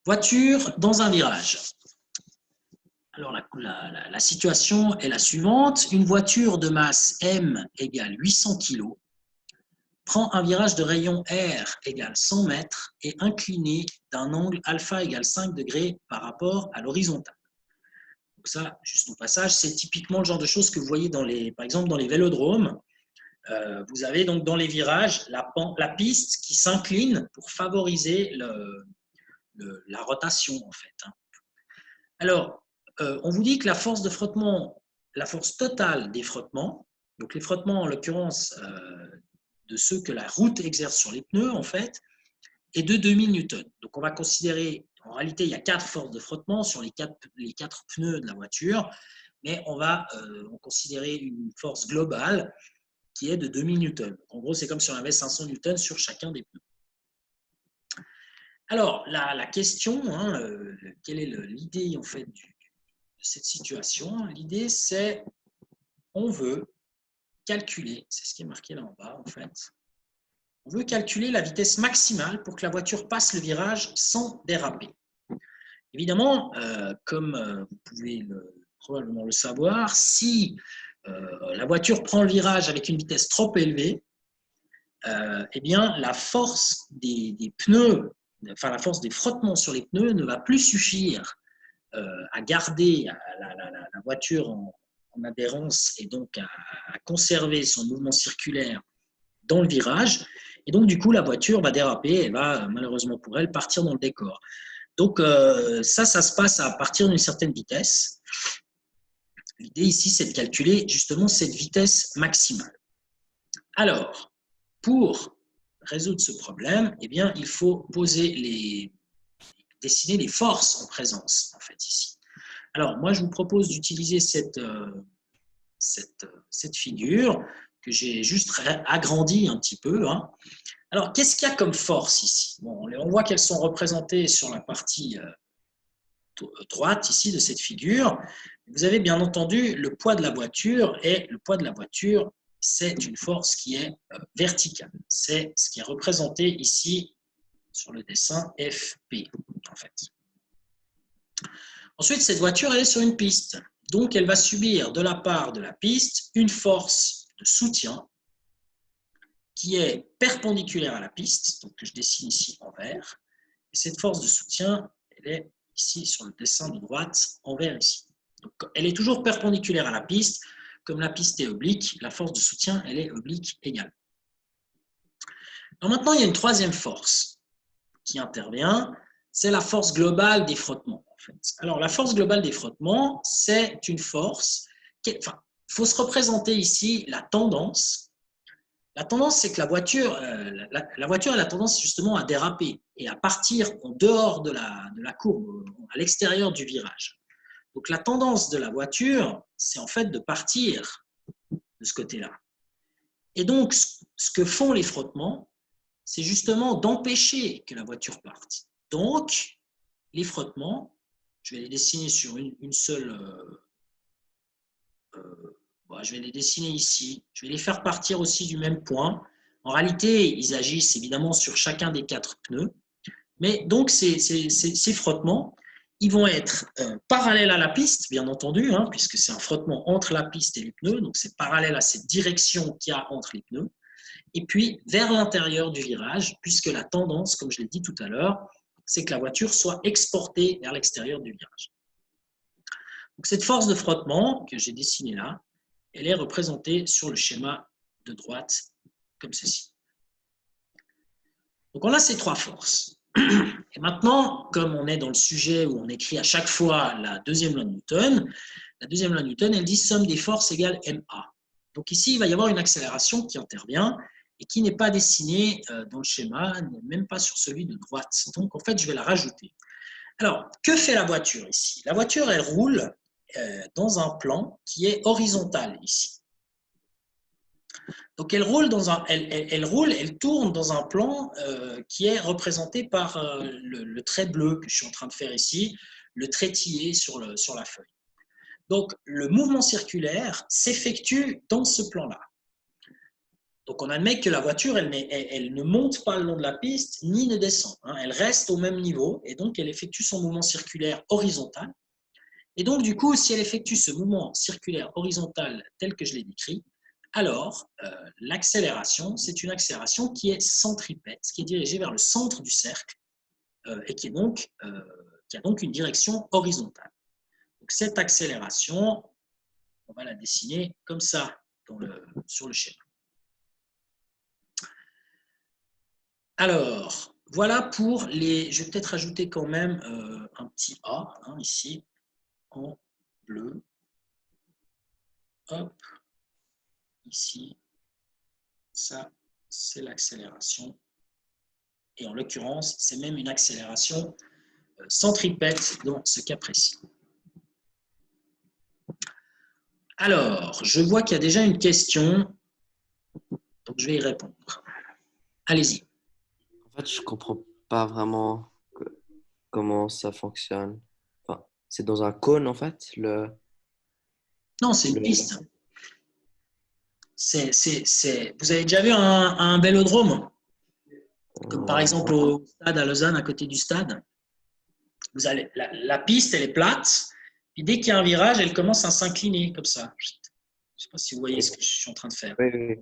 Voiture dans un virage. Alors, la situation est la suivante. Une voiture de masse M égale 800 kg prend un virage de rayon R égale 100 mètres et incliné d'un angle alpha égale 5 degrés par rapport à l'horizontale. Donc ça, juste au passage, c'est typiquement le genre de choses que vous voyez par exemple dans les vélodromes. Vous avez donc dans les virages la piste qui s'incline pour favoriser la rotation en fait. Alors, on vous dit que la force de frottement, la force totale des frottements, donc les frottements en l'occurrence de ceux que la route exerce sur les pneus en fait, est de 2000 newtons. Donc on va considérer, en réalité il y a 4 forces de frottement sur les quatre pneus de la voiture, mais on va considérer une force globale qui est de 2000 newtons. En gros, c'est comme si on avait 500 newtons sur chacun des pneus. Alors, la question, quelle est l'idée en fait de cette situation? L'idée, c'est on veut calculer, c'est ce qui est marqué là en bas en fait, on veut calculer la vitesse maximale pour que la voiture passe le virage sans déraper. Évidemment, comme vous pouvez probablement le savoir, si la voiture prend le virage avec une vitesse trop élevée, eh bien, la force des pneus, enfin la force des frottements sur les pneus ne va plus suffire à garder la voiture en adhérence et donc à conserver son mouvement circulaire dans le virage. Et donc, du coup, la voiture va déraper et va, malheureusement pour elle, partir dans le décor. Donc, ça se passe à partir d'une certaine vitesse. L'idée ici, c'est de calculer justement cette vitesse maximale. Alors, pour résoudre ce problème, eh bien, il faut dessiner les forces en présence, en fait, ici. Alors, moi, je vous propose d'utiliser cette figure que j'ai juste agrandie un petit peu. Alors, qu'est-ce qu'il y a comme force ici? Bon, on voit qu'elles sont représentées sur la partie droite ici de cette figure. Vous avez bien entendu le poids de la voiture, et le poids de la voiture, c'est une force qui est verticale. C'est ce qui est représenté ici sur le dessin FP, en fait. Ensuite, cette voiture, elle est sur une piste. Donc, elle va subir de la part de la piste une force de soutien qui est perpendiculaire à la piste, donc que je dessine ici en vert. Et cette force de soutien, elle est ici sur le dessin de droite en vert ici. Donc, elle est toujours perpendiculaire à la piste. Comme la piste est oblique, la force de soutien, elle est oblique égale. Alors maintenant, il y a une troisième force qui intervient, c'est la force globale des frottements. En fait. Alors, la force globale des frottements, c'est une force, il faut se représenter ici la tendance. La tendance, c'est que la voiture elle a tendance justement à déraper et à partir en dehors de la courbe, à l'extérieur du virage. Donc, la tendance de la voiture, c'est en fait de partir de ce côté-là. Et donc, ce que font les frottements, c'est justement d'empêcher que la voiture parte. Donc, les frottements, je vais les dessiner sur une seule... je vais les dessiner ici. Je vais les faire partir aussi du même point. En réalité, ils agissent évidemment sur chacun des 4 pneus. Mais donc, ces frottements, ils vont être parallèles à la piste, bien entendu, puisque c'est un frottement entre la piste et les pneus. Donc, c'est parallèle à cette direction qu'il y a entre les pneus. Et puis, vers l'intérieur du virage, puisque la tendance, comme je l'ai dit tout à l'heure, c'est que la voiture soit exportée vers l'extérieur du virage. Donc, cette force de frottement que j'ai dessinée là, elle est représentée sur le schéma de droite, comme ceci. Donc, on a ces 3 forces. Et maintenant, comme on est dans le sujet où on écrit à chaque fois la deuxième loi de Newton, elle dit somme des forces égale ma. Donc ici, il va y avoir une accélération qui intervient et qui n'est pas dessinée dans le schéma, même pas sur celui de droite. Donc, en fait, je vais la rajouter. Alors, que fait la voiture ici? La voiture, elle roule dans un plan qui est horizontal ici. Donc, elle tourne dans un plan qui est représenté par le trait bleu que je suis en train de faire ici, le trait tillé sur la feuille. Donc, le mouvement circulaire s'effectue dans ce plan-là. Donc, on admet que la voiture, elle ne monte pas le long de la piste ni ne descend. Hein. Elle reste au même niveau et donc elle effectue son mouvement circulaire horizontal. Et donc, du coup, si elle effectue ce mouvement circulaire horizontal tel que je l'ai décrit, alors l'accélération, c'est une accélération qui est centripète, qui est dirigée vers le centre du cercle et qui a donc une direction horizontale. Donc, cette accélération, on va la dessiner comme ça sur le schéma. Alors, voilà pour les… Je vais peut-être ajouter quand même un petit A hein, ici, en bleu. Hop, ici, ça, c'est l'accélération. Et en l'occurrence, c'est même une accélération centripète dans ce cas précis. Alors, je vois qu'il y a déjà une question, donc je vais y répondre. Allez-y. En fait, je comprends pas vraiment comment ça fonctionne. Enfin, c'est dans un cône, en fait, Non, c'est une le... piste. Vous avez déjà vu un vélodrome? Comme par exemple non. au stade à Lausanne, à côté du stade. Vous allez, la piste, elle est plate. Puis dès qu'il y a un virage, elle commence à s'incliner comme ça. Je ne sais pas si vous voyez ce que je suis en train de faire. Oui, oui.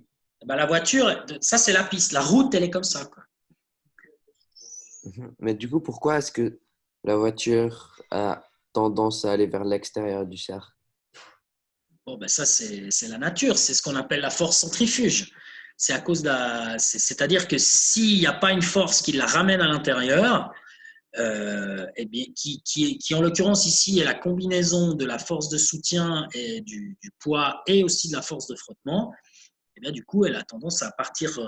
Ben, la voiture, ça c'est la piste. La route, elle est comme ça, quoi. Mhm. Mais du coup, pourquoi est-ce que la voiture a tendance à aller vers l'extérieur du cercle? Bon, ben ça, c'est la nature. C'est ce qu'on appelle la force centrifuge. C'est à cause c'est-à-dire que s'il n'y a pas une force qui la ramène à l'intérieur, eh bien, qui en l'occurrence ici est la combinaison de la force de soutien et du poids et aussi de la force de frottement, eh bien, du coup, elle a tendance à partir,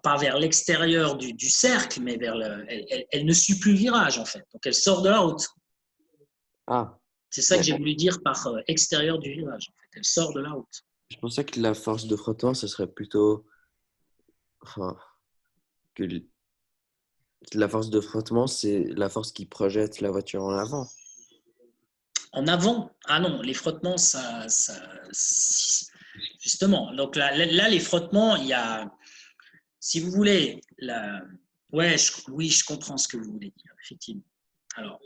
pas vers l'extérieur du cercle, mais elle ne suit plus le virage en fait. Donc elle sort de la route. Ah, C'est ça que mais j'ai voulu dire par extérieur du virage. En fait. Elle sort de la route. je pensais que la force de frottement, ce serait plutôt... Enfin, que la force de frottement, c'est la force qui projette la voiture en avant. En avant, ah non, les frottements, justement. Donc là, les frottements, il y a, si vous voulez, ouais, oui, je comprends ce que vous voulez dire, effectivement. Alors,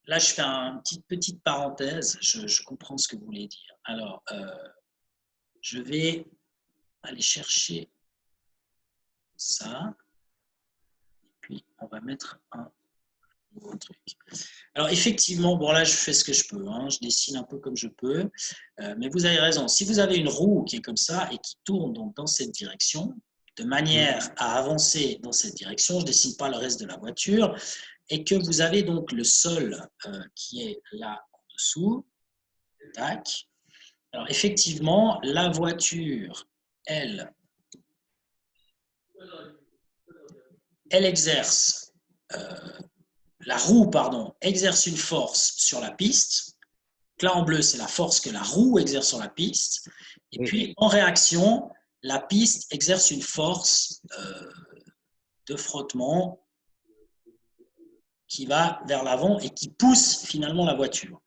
là, je fais une petite parenthèse, je comprends ce que vous voulez dire. Alors, je vais aller chercher ça, et puis on va mettre un nouveau truc. Alors, effectivement, bon, là, je fais ce que je peux, hein, je dessine un peu comme je peux, mais vous avez raison. Si vous avez une roue qui est comme ça et qui tourne donc dans cette direction, de manière à avancer dans cette direction, je ne dessine pas le reste de la voiture, et que vous avez donc le sol qui est là en dessous, tac. Alors, effectivement, la voiture, elle exerce, la roue, pardon, exerce une force sur la piste. Là, en bleu, c'est la force que la roue exerce sur la piste. Et Oui. puis, en réaction, la piste exerce une force de frottement qui va vers l'avant et qui pousse finalement la voiture.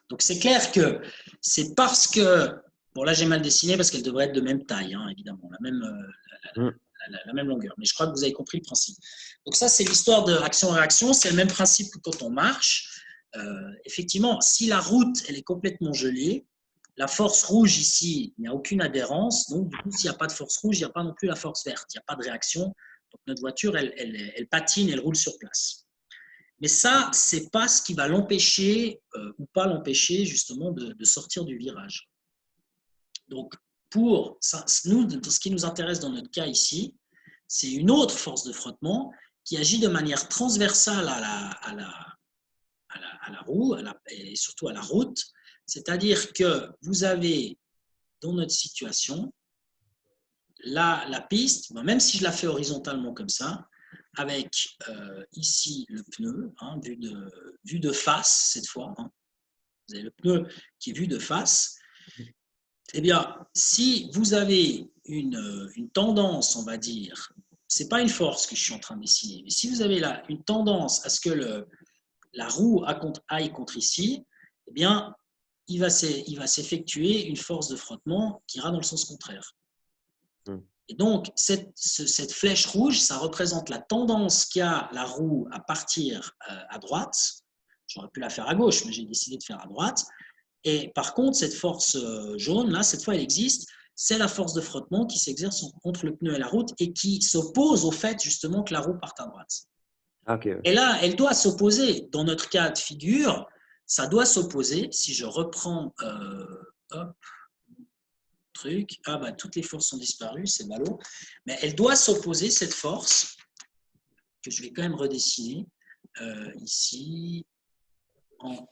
Donc, c'est clair que c'est parce que… Bon, là, j'ai mal dessiné parce qu'elle devrait être de même taille, hein, évidemment, Mm. la même longueur. Mais je crois que vous avez compris le principe. Donc, ça, c'est l'histoire de action-réaction. C'est le même principe que quand on marche. Effectivement, si la route elle est complètement gelée, la force rouge ici, il n'y a aucune adhérence. Donc, du coup, s'il n'y a pas de force rouge, il n'y a pas non plus la force verte. Il n'y a pas de réaction. Donc, notre voiture, elle patine, elle roule sur place. Mais ça, ce n'est pas ce qui va l'empêcher ou pas l'empêcher justement de sortir du virage. Donc, pour ça, nous, ce qui nous intéresse dans notre cas ici, c'est une autre force de frottement qui agit de manière transversale à la roue et surtout à la route. C'est-à-dire que vous avez, dans notre situation, la piste, même si je la fais horizontalement comme ça, avec ici le pneu, hein, vu de face cette fois. Hein. Vous avez le pneu qui est vu de face. Eh bien, si vous avez une tendance, on va dire, ce n'est pas une force que je suis en train de dessiner, mais si vous avez là une tendance à ce que la roue aille contre ici, eh bien, il va s'effectuer une force de frottement qui ira dans le sens contraire. Et donc, cette flèche rouge, ça représente la tendance qu'a la roue à partir à droite. J'aurais pu la faire à gauche, mais j'ai décidé de faire à droite. Et par contre, cette force jaune, là, cette fois, elle existe. C'est la force de frottement qui s'exerce entre le pneu et la route et qui s'oppose au fait, justement, que la roue parte à droite. Ok. Et là, elle doit s'opposer. Dans notre cas de figure, ça doit s'opposer. Si je reprends, hop, truc, ah bah toutes les forces sont disparues, c'est ballot. Mais elle doit s'opposer, cette force, que je vais quand même redessiner ici en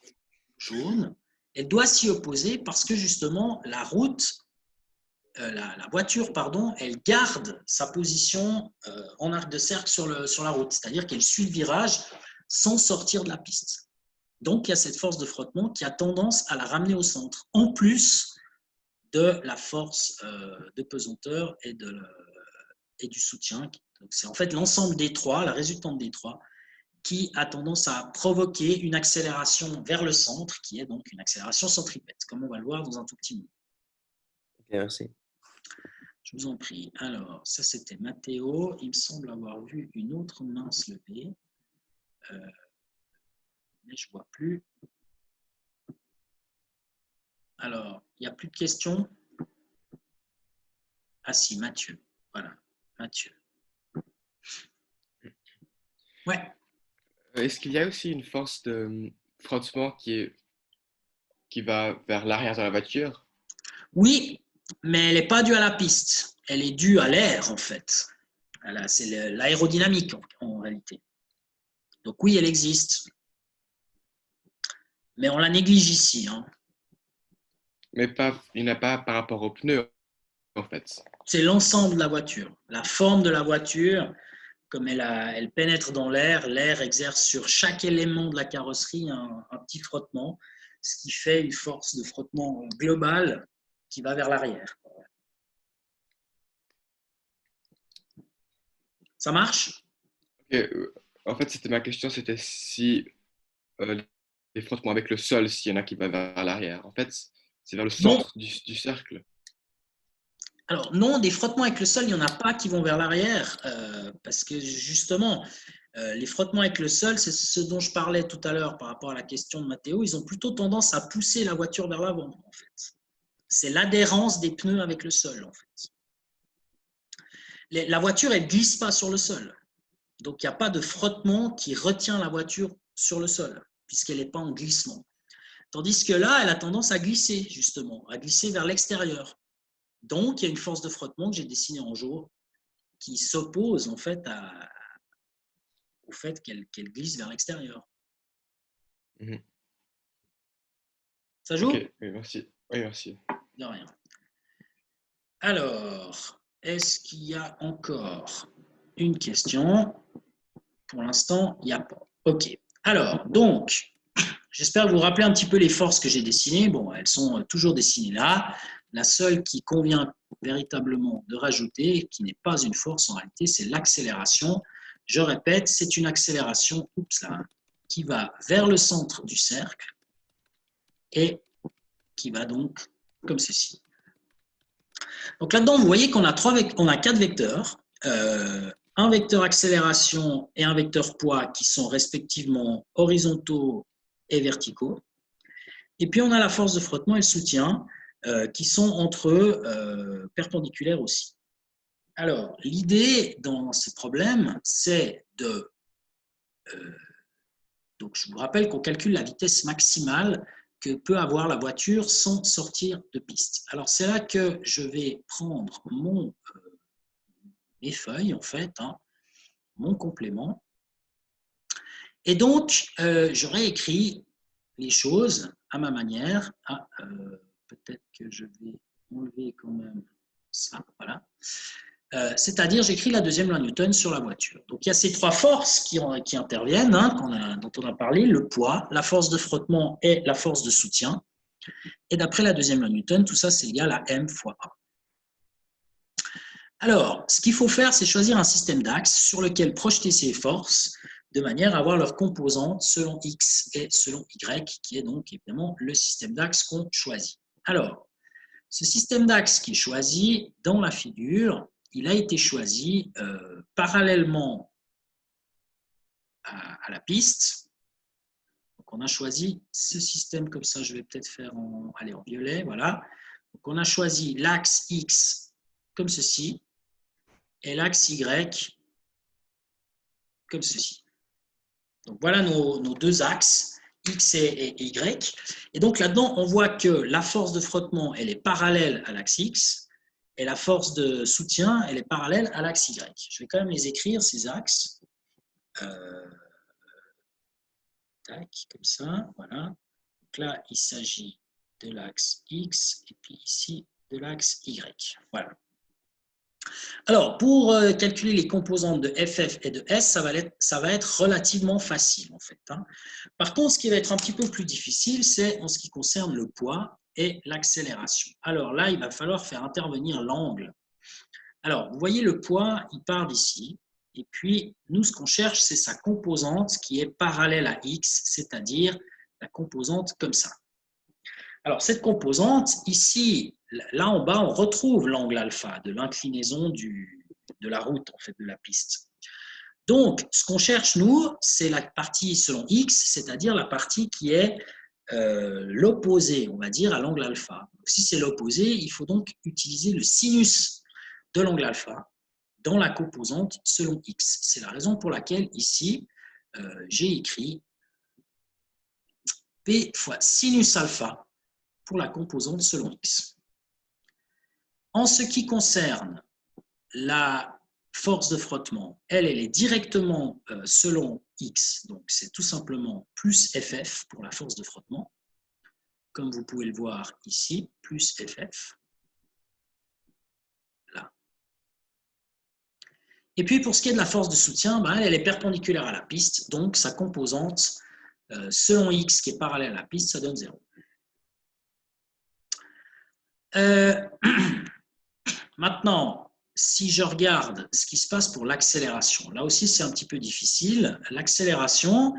jaune. Elle doit s'y opposer parce que justement, la voiture, pardon, elle garde sa position en arc de cercle sur la route. C'est-à-dire qu'elle suit le virage sans sortir de la piste. Donc, il y a cette force de frottement qui a tendance à la ramener au centre, en plus de la force de pesanteur et du soutien. C'est en fait l'ensemble des trois, la résultante des trois, qui a tendance à provoquer une accélération vers le centre, qui est donc une accélération centripète, comme on va le voir dans un tout petit moment. Ok, merci. Je vous en prie. Alors, ça c'était Mathéo. Il me semble avoir vu une autre main se lever. Mais je ne vois plus. Alors, il n'y a plus de questions? Ah si, Mathieu. Voilà, Mathieu. Ouais. Est-ce qu'il y a aussi une force de frottement qui va vers l'arrière de la voiture? Oui, mais elle n'est pas due à la piste. Elle est due à l'air, en fait. C'est l'aérodynamique, en réalité. Donc oui, elle existe. Mais on la néglige ici. Hein. Mais il n'y en a pas par rapport aux pneus, en fait. C'est l'ensemble de la voiture. La forme de la voiture, comme elle pénètre dans l'air, l'air exerce sur chaque élément de la carrosserie un petit frottement, ce qui fait une force de frottement globale qui va vers l'arrière. Ça marche? Ok, en fait, c'était ma question, c'était si euh, les frottements avec le sol, s'il y en a qui vont vers l'arrière. En fait, c'est vers le Non. centre du cercle. Alors non, des frottements avec le sol, il n'y en a pas qui vont vers l'arrière, parce que justement, les frottements avec le sol, c'est ce dont je parlais tout à l'heure par rapport à la question de Mathéo, ils ont plutôt tendance à pousser la voiture vers l'avant, en fait. C'est l'adhérence des pneus avec le sol, en fait. La voiture, elle ne glisse pas sur le sol. Donc, il n'y a pas de frottement qui retient la voiture sur le sol, puisqu'elle n'est pas en glissement. Tandis que là, elle a tendance à glisser, justement, à glisser vers l'extérieur. Donc, il y a une force de frottement que j'ai dessinée en jaune qui s'oppose en fait au fait qu'elle glisse vers l'extérieur. Mhm. Ça joue? Ok, oui, merci. Oui, merci. De rien. Alors, est-ce qu'il y a encore une question? Pour l'instant, il n'y a pas. Ok. Alors, donc, j'espère vous rappeler un petit peu les forces que j'ai dessinées. Bon, elles sont toujours dessinées là. La seule qui convient véritablement de rajouter, qui n'est pas une force en réalité, c'est l'accélération. Je répète, c'est une accélération qui va vers le centre du cercle et qui va donc comme ceci. Donc là-dedans, vous voyez qu'on a 4 vecteurs. Un vecteur accélération et un vecteur poids qui sont respectivement horizontaux et verticaux. Et puis, on a la force de frottement et le soutien qui sont entre eux perpendiculaires aussi. Alors, l'idée dans ce problème, c'est de... donc, je vous rappelle qu'on calcule la vitesse maximale que peut avoir la voiture sans sortir de piste. Alors, c'est là que je vais prendre mes feuilles, en fait, hein, mon complément. Et donc, j'aurais écrit les choses à ma manière. Ah, peut-être que je vais enlever quand même ça, voilà. C'est-à-dire, j'écris la deuxième loi Newton sur la voiture. Donc, il y a ces trois forces qui interviennent, hein, dont on a parlé, le poids, la force de frottement et la force de soutien. Et d'après la deuxième loi Newton, tout ça, c'est égal à m fois a. Alors, ce qu'il faut faire, c'est choisir un système d'axes sur lequel projeter ces forces de manière à avoir leurs composantes selon x et selon y, qui est donc évidemment le système d'axes qu'on choisit. Alors, ce système d'axes qui est choisi dans la figure, il a été choisi parallèlement à la piste. Donc, on a choisi ce système comme ça. Je vais peut-être faire en violet. Voilà. Donc, on a choisi l'axe X comme ceci et l'axe Y comme ceci. Donc, voilà nos deux axes, X et Y. Et donc, là-dedans, on voit que la force de frottement, elle est parallèle à l'axe X et la force de soutien, elle est parallèle à l'axe Y. Je vais quand même les écrire, ces axes. Tac, comme ça, voilà. Donc là, il s'agit de l'axe X et puis ici, de l'axe Y. Voilà. Alors, pour calculer les composantes de FF et de S, ça va être relativement facile, en fait. Par contre, ce qui va être un petit peu plus difficile, c'est en ce qui concerne le poids et l'accélération. Alors là, il va falloir faire intervenir l'angle. Alors, vous voyez, le poids, il part d'ici. Et puis, nous, ce qu'on cherche, c'est sa composante qui est parallèle à X, c'est-à-dire la composante comme ça. Alors, cette composante, ici, là en bas, on retrouve l'angle alpha de l'inclinaison de la route, en fait, de la piste. Donc, ce qu'on cherche, nous, c'est la partie selon X, c'est-à-dire la partie qui est l'opposé, on va dire, à l'angle alpha. Donc, si c'est l'opposé, il faut donc utiliser le sinus de l'angle alpha dans la composante selon X. C'est la raison pour laquelle, ici, j'ai écrit P fois sinus alpha pour la composante selon X. En ce qui concerne la force de frottement, elle est directement selon X, donc c'est tout simplement plus FF pour la force de frottement, comme vous pouvez le voir ici, plus FF, là. Et puis pour ce qui est de la force de soutien, elle est perpendiculaire à la piste, donc sa composante selon X qui est parallèle à la piste, ça donne 0. Maintenant, si je regarde ce qui se passe pour l'accélération, là aussi c'est un petit peu difficile. L'accélération,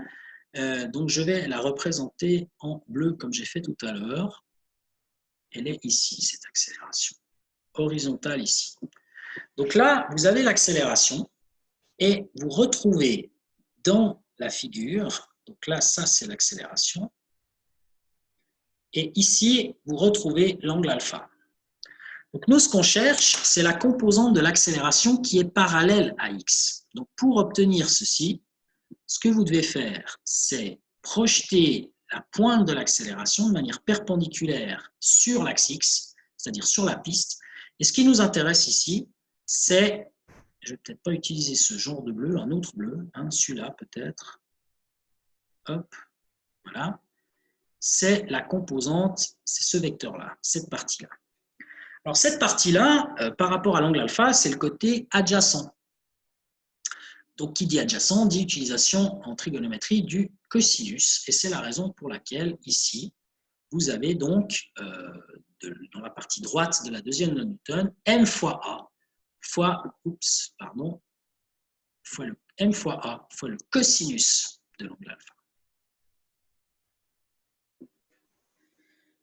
donc je vais la représenter en bleu comme j'ai fait tout à l'heure. Elle est ici, cette accélération, horizontale ici. Donc là, vous avez l'accélération et vous retrouvez dans la figure, donc là, ça c'est l'accélération, et ici, vous retrouvez l'angle alpha. Donc nous, ce qu'on cherche, c'est la composante de l'accélération qui est parallèle à X. Donc pour obtenir ceci, ce que vous devez faire, c'est projeter la pointe de l'accélération de manière perpendiculaire sur l'axe X, c'est-à-dire sur la piste. Et ce qui nous intéresse ici, c'est, je ne vais peut-être pas utiliser ce genre de bleu, un autre bleu, celui-là peut-être. Hop, voilà. C'est la composante, c'est ce vecteur-là, cette partie-là. Alors, cette partie-là, par rapport à l'angle alpha, c'est le côté adjacent. Donc, qui dit adjacent dit utilisation en trigonométrie du cosinus. Et c'est la raison pour laquelle, ici, vous avez donc, dans la partie droite de la deuxième de Newton, m fois a fois, fois le m fois a fois le cosinus de l'angle alpha.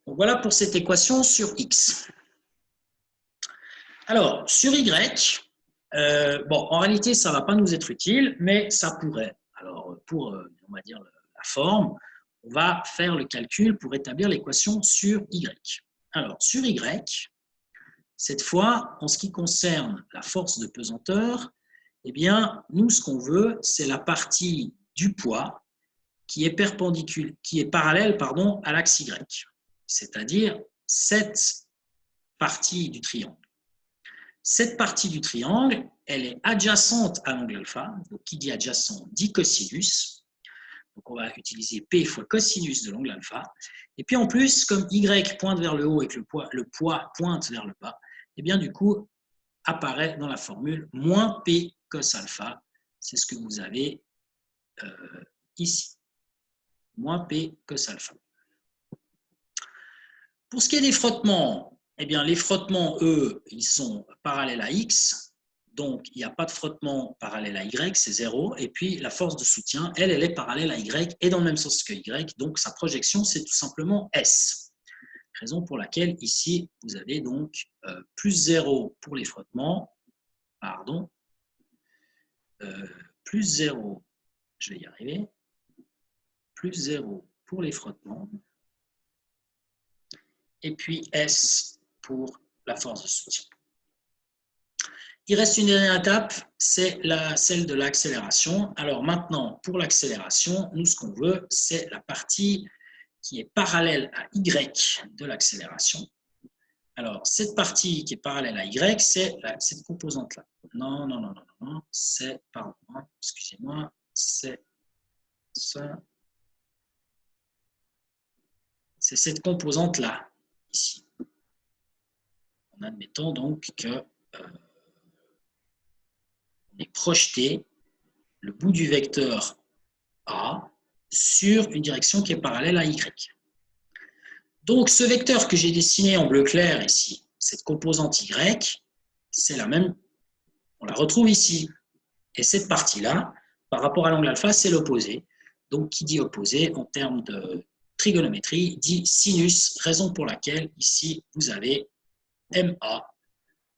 Donc, voilà pour cette équation sur x. Alors, sur Y, en réalité, ça ne va pas nous être utile, mais ça pourrait. Alors, pour, on va dire, la forme, on va faire le calcul pour établir l'équation sur Y. Alors, sur Y, cette fois, en ce qui concerne la force de pesanteur, eh bien, nous, ce qu'on veut, c'est la partie du poids qui est perpendiculaire, qui est parallèle, à l'axe Y, c'est-à-dire cette partie du triangle. Cette partie du triangle, elle est adjacente à l'angle alpha. Donc, qui dit adjacent dit cosinus. Donc, on va utiliser P fois cosinus de l'angle alpha. Et puis, en plus, comme Y pointe vers le haut et que le poids pointe vers le bas, et bien, du coup, apparaît dans la formule moins P cos alpha. C'est ce que vous avez ici. Moins P cos alpha. Pour ce qui est des frottements, eh bien, les frottements, eux, ils sont parallèles à X. Donc, il n'y a pas de frottement parallèle à Y, c'est 0. Et puis, la force de soutien, elle est parallèle à Y et dans le même sens que Y. Donc, sa projection, c'est tout simplement S. Raison pour laquelle, ici, vous avez donc plus 0 pour les frottements pardon, plus 0, je vais y arriver, plus 0 pour les frottements, et puis S pour la force de soutien. Il reste une dernière étape, c'est celle de l'accélération. Alors maintenant, pour l'accélération, nous, ce qu'on veut, c'est la partie qui est parallèle à Y de l'accélération. Alors, cette partie qui est parallèle à Y, c'est cette composante-là. Non, non, non, non, non, c'est, pardon, excusez-moi, c'est ça. C'est cette composante-là, ici. En admettant donc que on est projeté le bout du vecteur A sur une direction qui est parallèle à Y. Donc, ce vecteur que j'ai dessiné en bleu clair ici, cette composante Y, c'est la même, on la retrouve ici. Et cette partie-là, par rapport à l'angle alpha, c'est l'opposé. Donc, qui dit opposé, en termes de trigonométrie, dit sinus, raison pour laquelle, ici, vous avez MA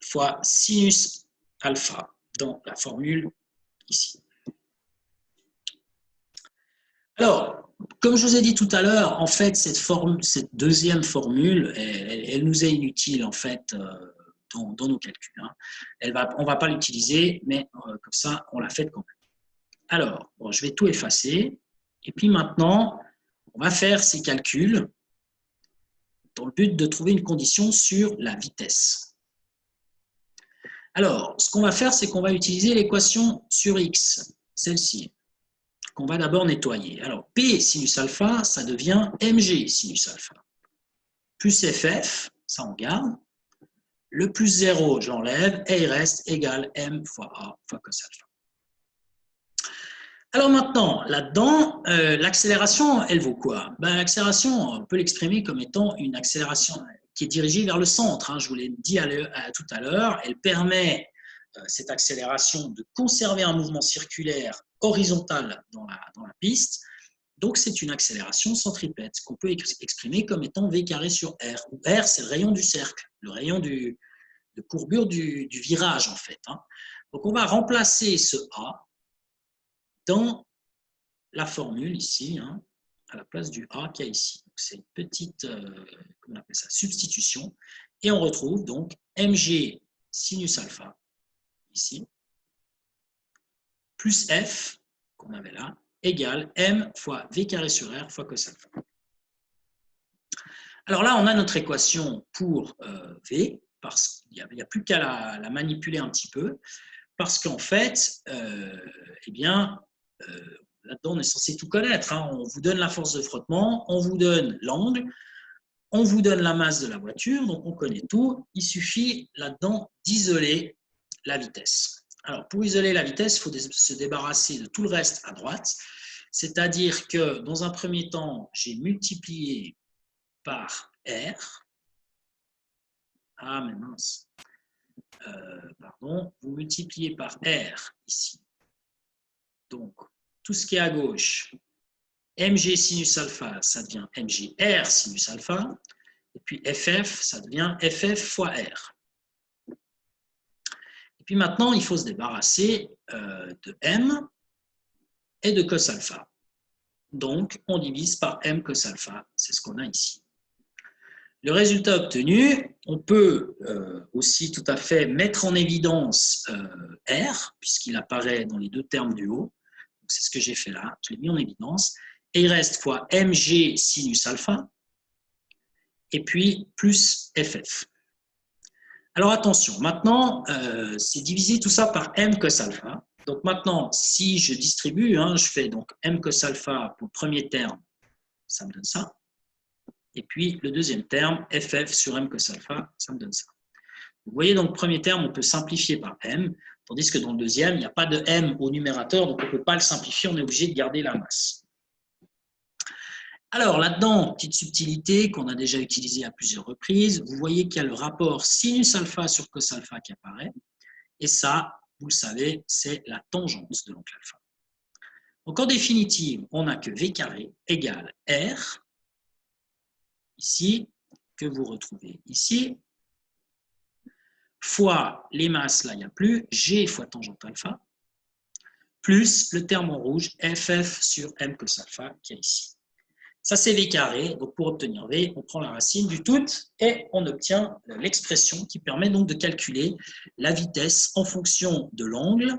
fois sinus alpha dans la formule ici. Alors, comme je vous ai dit tout à l'heure, en fait, cette deuxième formule, elle nous est inutile, en fait, dans nos calculs. Hein. On ne va pas l'utiliser, mais comme ça, on l'a fait quand même. Alors, bon, je vais tout effacer. Et puis maintenant, on va faire ces calculs dans le but de trouver une condition sur la vitesse. Alors, ce qu'on va faire, c'est qu'on va utiliser l'équation sur x, celle-ci, qu'on va d'abord nettoyer. Alors, P sinus alpha, ça devient mg sinus alpha. Plus ff, ça on garde. Le plus 0, je l'enlève, et il reste égal m fois a fois cos alpha. Alors maintenant, là-dedans, l'accélération, elle vaut quoi? Ben, l'accélération, on peut l'exprimer comme étant une accélération qui est dirigée vers le centre. Hein, je vous l'ai dit tout à l'heure, elle permet, cette accélération, de conserver un mouvement circulaire horizontal dans la piste. Donc, c'est une accélération centripète qu'on peut exprimer comme étant v carré sur r, où r, c'est le rayon du cercle, le rayon de courbure du virage, en fait. Hein. Donc, on va remplacer ce a dans la formule ici, hein, à la place du A qu'il y a ici. C'est une petite comment on appelle ça, substitution. Et on retrouve donc mg sinus alpha, ici, plus f, qu'on avait là, égale m fois v carré sur r fois cos alpha. Alors là, on a notre équation pour v, parce qu'il n'y a plus qu'à la manipuler un petit peu, parce qu'en fait, eh bien, là-dedans, on est censé tout connaître. Hein. On vous donne la force de frottement, on vous donne l'angle, on vous donne la masse de la voiture, donc on connaît tout. Il suffit là-dedans d'isoler la vitesse. Alors, pour isoler la vitesse, il faut se débarrasser de tout le reste à droite. C'est-à-dire que, dans un premier temps, j'ai multiplié par R. Ah, mais mince. Pardon. Vous multipliez par R ici. Donc, tout ce qui est à gauche, mg sinus alpha, ça devient mg r sinus alpha. Et puis ff, ça devient ff fois r. Et puis maintenant, il faut se débarrasser de m et de cos alpha. Donc, on divise par m cos alpha. C'est ce qu'on a ici. Le résultat obtenu, on peut aussi tout à fait mettre en évidence R, puisqu'il apparaît dans les deux termes du haut. C'est ce que j'ai fait là, je l'ai mis en évidence. Et il reste fois mg sinus alpha, et puis plus ff. Alors attention, maintenant, c'est diviser tout ça par m cos alpha. Donc maintenant, si je distribue, hein, je fais donc m cos alpha pour le premier terme, ça me donne ça. Et puis, le deuxième terme, ff sur m cos alpha, ça me donne ça. Vous voyez, donc, le premier terme, on peut simplifier par m, tandis que dans le deuxième, il n'y a pas de m au numérateur, donc on ne peut pas le simplifier, on est obligé de garder la masse. Alors, là-dedans, petite subtilité qu'on a déjà utilisée à plusieurs reprises, vous voyez qu'il y a le rapport sinus alpha sur cos alpha qui apparaît, et ça, vous le savez, c'est la tangente de l'angle alpha. Donc, en définitive, on n'a que v carré égale r, ici, que vous retrouvez ici, fois les masses, là, il n'y a plus, G fois tangente alpha, plus le terme en rouge, FF sur M cos alpha, qui est ici. Ça, c'est V carré. Donc, pour obtenir V, on prend la racine du tout et on obtient l'expression qui permet donc de calculer la vitesse en fonction de l'angle,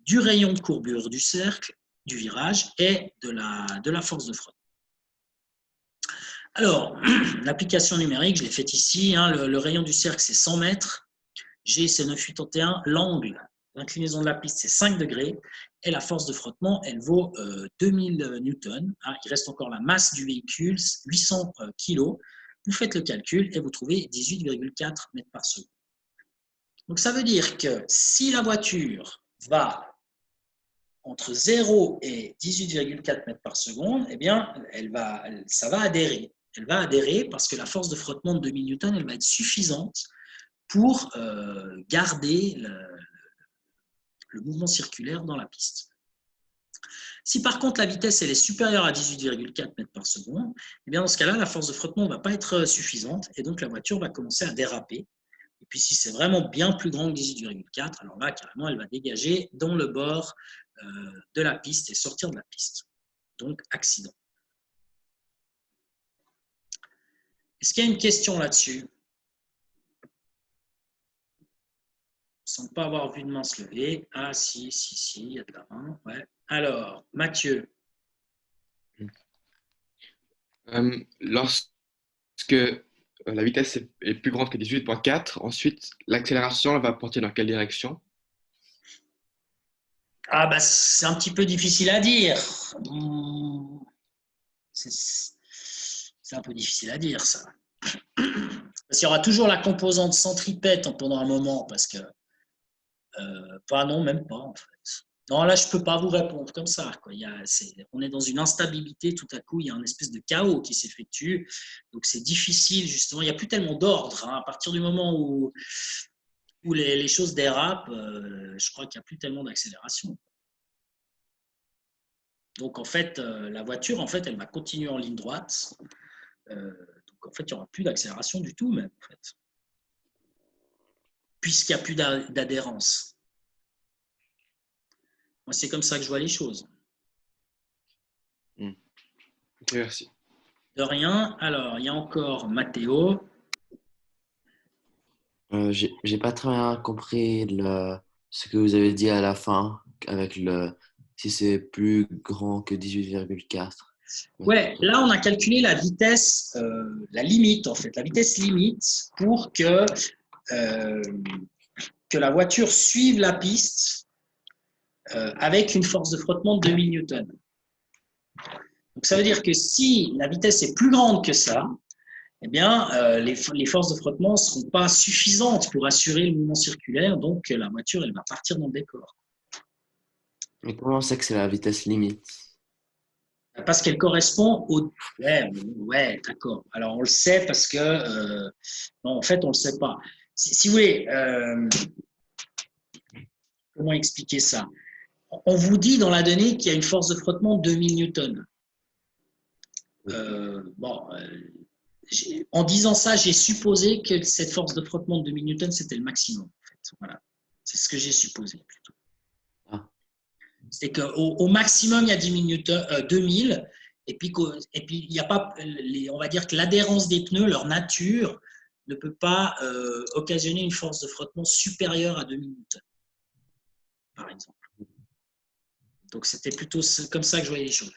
du rayon de courbure du cercle, du virage et de la force de frottement. Alors, l'application numérique, je l'ai faite ici. Le rayon du cercle, c'est 100 mètres. G, c'est 9,81. L'angle, l'inclinaison de la piste, c'est 5 degrés. Et la force de frottement, elle vaut 2000 newtons. Il reste encore la masse du véhicule, 800 kg. Vous faites le calcul et vous trouvez 18,4 mètres par seconde. Donc, ça veut dire que si la voiture va entre 0 et 18,4 mètres par seconde, eh bien, ça va adhérer. Elle va adhérer parce que la force de frottement de 2000 newtons, elle va être suffisante pour garder le mouvement circulaire dans la piste. Si par contre la vitesse elle est supérieure à 18,4 mètres par seconde, eh bien dans ce cas-là, la force de frottement ne va pas être suffisante et donc la voiture va commencer à déraper. Et puis si c'est vraiment bien plus grand que 18,4, alors là, carrément, elle va dégager dans le bord de la piste et sortir de la piste. Donc, accident. Est-ce qu'il y a une question là-dessus? Je ne semble pas avoir vu de main se lever. Ah, si, il y a de la main. Ouais. Alors, Mathieu. Lorsque la vitesse est plus grande que 18,4, ensuite, l'accélération va porter dans quelle direction? Ah, bah, c'est un petit peu difficile à dire. C'est un peu difficile à dire, ça. Parce qu'il y aura toujours la composante centripète pendant un moment, parce que non, même pas en fait. Non, là, je ne peux pas vous répondre comme ça. Quoi. On est dans une instabilité, tout à coup, il y a un espèce de chaos qui s'effectue. Donc, c'est difficile, justement. Il n'y a plus tellement d'ordre. À partir du moment où les choses dérapent, je crois qu'il n'y a plus tellement d'accélération. Donc, en fait, la voiture, en fait, elle va continuer en ligne droite. Donc, en fait, il n'y aura plus d'accélération du tout, même, en fait. Puisqu'il n'y a plus d'adhérence. Moi, c'est comme ça que je vois les choses. Ok, merci. De rien. Alors, il y a encore Mathéo. J'ai pas très bien compris ce que vous avez dit à la fin, avec si c'est plus grand que 18,4. Ouais, là, on a calculé la vitesse, la limite, en fait, la vitesse limite pour que la voiture suive la piste avec une force de frottement de 2000 newtons. Donc, ça veut dire que si la vitesse est plus grande que ça, eh bien, les forces de frottement ne seront pas suffisantes pour assurer le mouvement circulaire, donc la voiture, elle va partir dans le décor. Mais comment on sait que c'est la vitesse limite? Parce qu'elle correspond au... Ouais, d'accord. Alors, on le sait parce que... non, en fait, on ne le sait pas. Si vous voulez... comment expliquer ça? On vous dit dans la donnée qu'il y a une force de frottement de 2000 newtons. En disant ça, j'ai supposé que cette force de frottement de 2000 newtons, c'était le maximum. En fait. Voilà. C'est ce que j'ai supposé plutôt. C'est qu'au maximum, il y a 2000, et puis il n'y a pas, on va dire que l'adhérence des pneus, leur nature, ne peut pas occasionner une force de frottement supérieure à 2000 newtons, par exemple. Donc, c'était plutôt comme ça que je voyais les choses.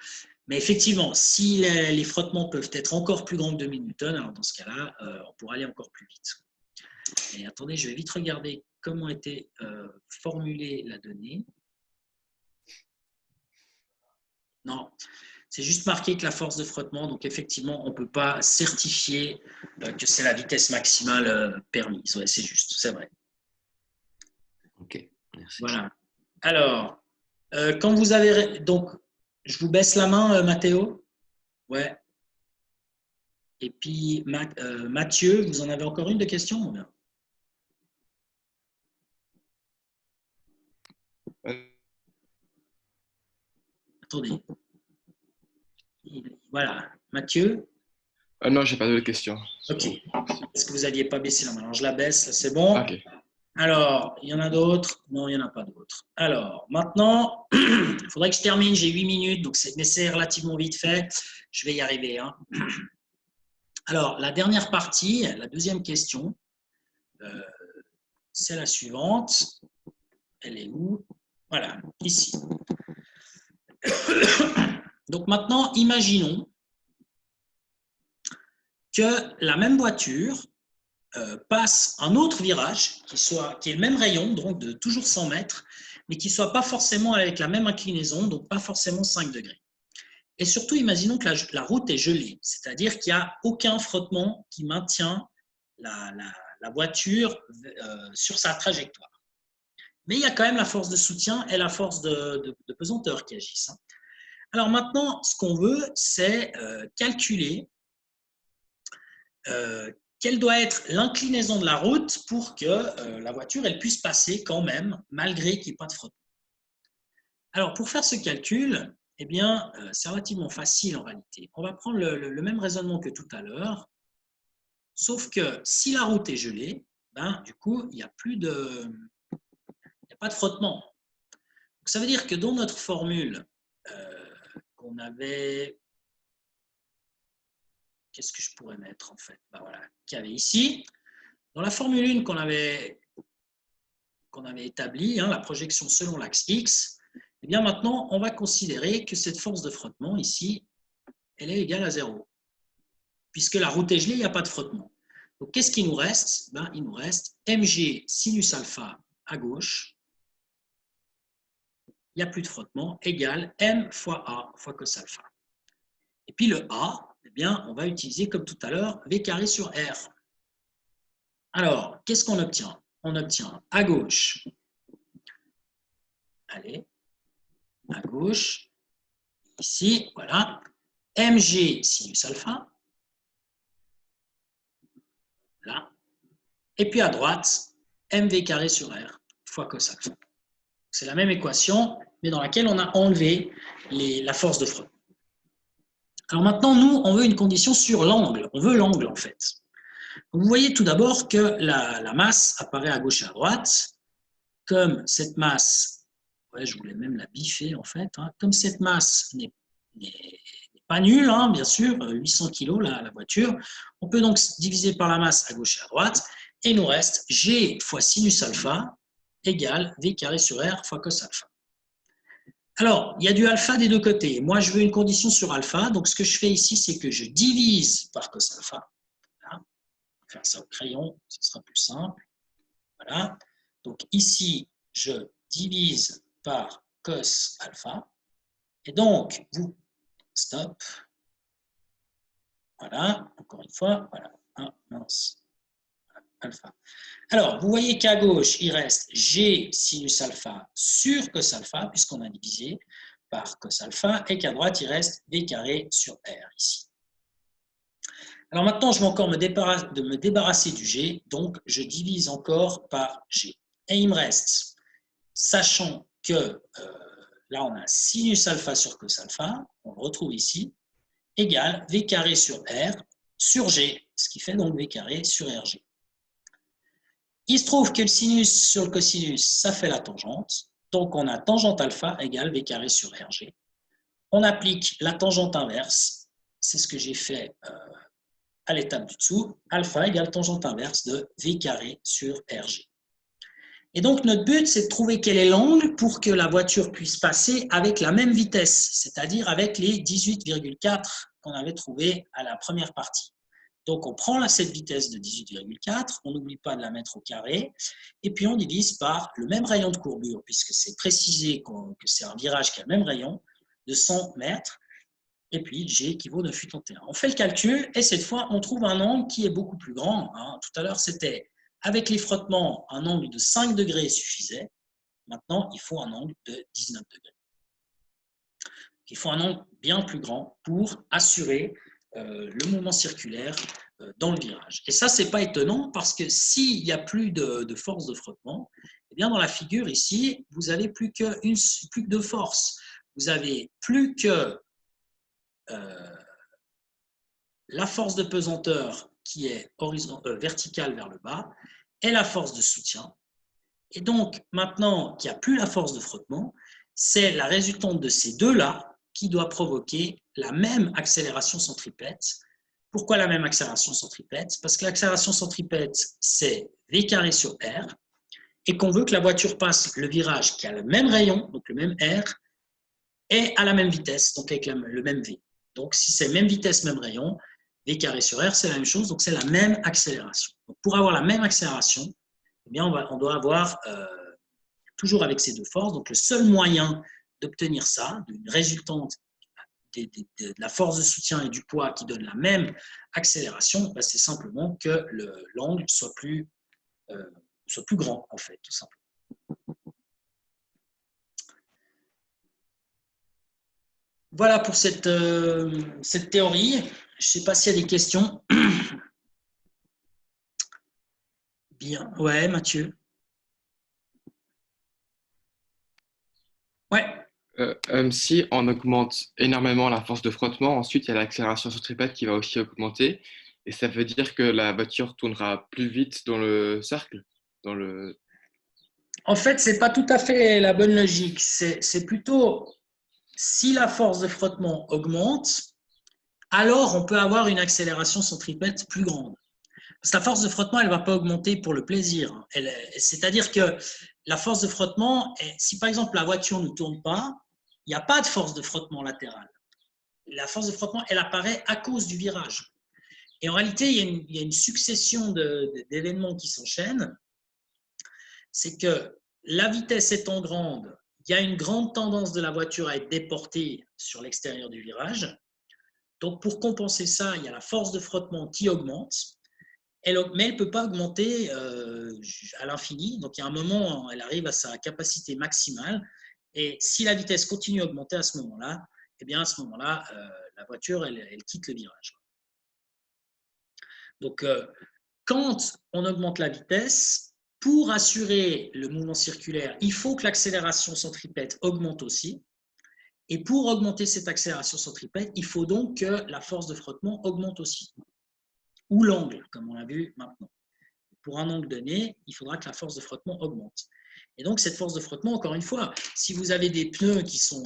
Mais effectivement, si les frottements peuvent être encore plus grands que 2000 newtons, alors dans ce cas-là, on pourra aller encore plus vite. Et attendez, je vais vite regarder comment était formulée la donnée. Non, c'est juste marqué que la force de frottement, donc effectivement, on ne peut pas certifier que c'est la vitesse maximale permise. Ouais, c'est juste, c'est vrai. Ok, merci. Voilà. Alors, quand vous avez... Donc, je vous baisse la main, Mathéo. Ouais. Et puis, Mathieu, vous en avez encore une de question? Attendez. Voilà. Mathieu? Non, je n'ai pas de questions. Ok. Est-ce que vous n'aviez pas baissé la main? Alors, je la baisse, là, c'est bon. Ok. Alors, il y en a d'autres? Non, il n'y en a pas d'autres. Alors, maintenant, il faudrait que je termine. J'ai 8 minutes, donc mais c'est relativement vite fait. Je vais y arriver. Hein. Alors, la dernière partie, la deuxième question, c'est la suivante. Elle est où? Voilà, ici. Donc maintenant, imaginons que la même voiture passe un autre virage qui est le même rayon, donc de toujours 100 mètres, mais qui ne soit pas forcément avec la même inclinaison, donc pas forcément 5 degrés. Et surtout, imaginons que la route est gelée, c'est-à-dire qu'il n'y a aucun frottement qui maintient la voiture sur sa trajectoire. Mais il y a quand même la force de soutien et la force de pesanteur qui agissent. Alors maintenant, ce qu'on veut, c'est calculer quelle doit être l'inclinaison de la route pour que la voiture elle puisse passer quand même, malgré qu'il n'y ait pas de frottement. Alors, pour faire ce calcul, eh bien, c'est relativement facile en réalité. On va prendre le même raisonnement que tout à l'heure, sauf que si la route est gelée, ben, du coup, il n'y a pas de frottement. Donc, ça veut dire que dans notre formule qu'on avait... Qu'est-ce que je pourrais mettre en fait? Ben, voilà, qu'il y avait ici. Dans la formule 1 qu'on avait établie, hein, la projection selon l'axe X, eh bien maintenant, on va considérer que cette force de frottement ici, elle est égale à 0. Puisque la route est gelée, il n'y a pas de frottement. Donc, qu'est-ce qui nous reste? Ben, il nous reste mg sinus alpha à gauche, il n'y a plus de frottement, égale m fois a fois cos alpha. Et puis le a, eh bien, on va utiliser comme tout à l'heure v carré sur r. Alors, qu'est-ce qu'on obtient? On obtient à gauche, allez, à gauche, ici, voilà, mg sinus alpha, là, et puis à droite, mv carré sur r fois cos alpha. C'est la même équation, mais dans laquelle on a enlevé la force de frottement. Alors maintenant, nous, on veut une condition sur l'angle. On veut l'angle, en fait. Donc, vous voyez tout d'abord que la masse apparaît à gauche et à droite. Comme cette masse, ouais, je voulais même la biffer, en fait. Hein, comme cette masse n'est pas nulle, hein, bien sûr, 800 kg la voiture, on peut donc diviser par la masse à gauche et à droite, et il nous reste G fois sinus alpha égale V carré sur R fois cos alpha. Alors, il y a du alpha des deux côtés. Moi, je veux une condition sur alpha. Donc, ce que je fais ici, c'est que je divise par cos alpha. Voilà. On va faire ça au crayon, ce sera plus simple. Voilà. Donc, ici, je divise par cos alpha. Et donc, vous, stop. Voilà, encore une fois. Voilà. Ah, mince. Voilà. Alpha. Alors, vous voyez qu'à gauche, il reste G sinus alpha sur cos alpha, puisqu'on a divisé par cos alpha, et qu'à droite, il reste V carré sur R ici. Alors maintenant, je vais encore me débarrasser du G, donc je divise encore par G. Et il me reste, sachant que là, on a sinus alpha sur cos alpha, on le retrouve ici, égale V carré sur R sur G, ce qui fait donc V carré sur RG. Il se trouve que le sinus sur le cosinus, ça fait la tangente. Donc, on a tangente alpha égale V carré sur RG. On applique la tangente inverse. C'est ce que j'ai fait à l'étape du dessous. Alpha égale tangente inverse de V carré sur RG. Et donc, notre but, c'est de trouver quel est l'angle pour que la voiture puisse passer avec la même vitesse, c'est-à-dire avec les 18,4 qu'on avait trouvé à la première partie. Donc, on prend cette vitesse de 18,4, on n'oublie pas de la mettre au carré, et puis on divise par le même rayon de courbure, puisque c'est précisé que c'est un virage qui a le même rayon, de 100 mètres, et puis G équivaut 9,81. On fait le calcul, et cette fois, on trouve un angle qui est beaucoup plus grand. Hein. Tout à l'heure, c'était, avec les frottements, un angle de 5 degrés suffisait. Maintenant, il faut un angle de 19 degrés. Il faut un angle bien plus grand pour assurer le mouvement circulaire dans le virage. Et ça, ce n'est pas étonnant parce que s'il n'y a plus de force de frottement, eh bien dans la figure ici, vous n'avez plus que deux forces. Vous n'avez plus que la force de pesanteur qui est verticale vers le bas et la force de soutien Et donc, maintenant qu'il n'y a plus la force de frottement, c'est la résultante de ces deux-là qui doit provoquer la même accélération centripète. Pourquoi la même accélération centripète? Parce que l'accélération centripète, c'est V carré sur R, et qu'on veut que la voiture passe le virage qui a le même rayon, donc le même R, et à la même vitesse, donc avec le même V. Donc, si c'est même vitesse, même rayon, V carré sur R, c'est la même chose, donc c'est la même accélération. Donc, pour avoir la même accélération, eh bien, on doit avoir toujours avec ces deux forces. Donc, le seul moyen d'obtenir ça, d'une résultante de la force de soutien et du poids qui donne la même accélération, ben, c'est simplement que l'angle soit plus grand, en fait, tout simplement. Voilà pour cette théorie. Je ne sais pas s'il y a des questions. Bien. Ouais, Mathieu. Ouais. Si on augmente énormément la force de frottement, ensuite il y a l'accélération centripète qui va aussi augmenter. Et ça veut dire que la voiture tournera plus vite dans le cercle, En fait, ce n'est pas tout à fait la bonne logique. C'est plutôt, si la force de frottement augmente, alors on peut avoir une accélération centripète plus grande. Parce que la force de frottement, elle ne va pas augmenter pour le plaisir. C'est-à-dire que la force de frottement, si par exemple la voiture ne tourne pas, il n'y a pas de force de frottement latérale. La force de frottement, elle apparaît à cause du virage. Et en réalité, il y a une succession d'événements qui s'enchaînent. C'est que la vitesse étant grande, il y a une grande tendance de la voiture à être déportée sur l'extérieur du virage. Donc, pour compenser ça, il y a la force de frottement qui augmente, mais elle ne peut pas augmenter à l'infini. Donc, il y a un moment, elle arrive à sa capacité maximale. Et si la vitesse continue à augmenter à ce moment-là, eh bien, à ce moment-là, la voiture, elle quitte le virage. Donc, quand on augmente la vitesse, pour assurer le mouvement circulaire, il faut que l'accélération centripète augmente aussi. Et pour augmenter cette accélération centripète, il faut donc que la force de frottement augmente aussi. Ou l'angle, comme on l'a vu maintenant. Pour un angle donné, il faudra que la force de frottement augmente. Et donc, cette force de frottement, encore une fois, si vous avez des pneus qui sont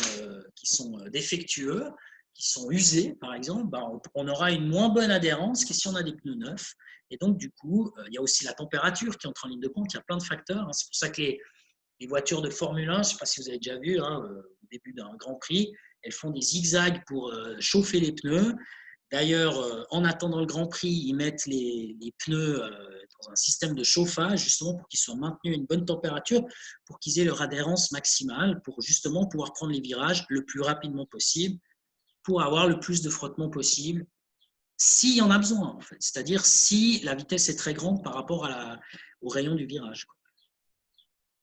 défectueux, qui sont usés, par exemple, on aura une moins bonne adhérence que si on a des pneus neufs. Et donc, du coup, il y a aussi la température qui entre en ligne de compte. Il y a plein de facteurs. C'est pour ça que les voitures de Formule 1, je ne sais pas si vous avez déjà vu, au début d'un Grand Prix, elles font des zigzags pour chauffer les pneus. D'ailleurs, en attendant le Grand Prix, ils mettent les pneus dans un système de chauffage, justement pour qu'ils soient maintenus à une bonne température, pour qu'ils aient leur adhérence maximale, pour justement pouvoir prendre les virages le plus rapidement possible, pour avoir le plus de frottement possible, s'il y en a besoin, en fait. C'est-à-dire si la vitesse est très grande par rapport au rayon du virage.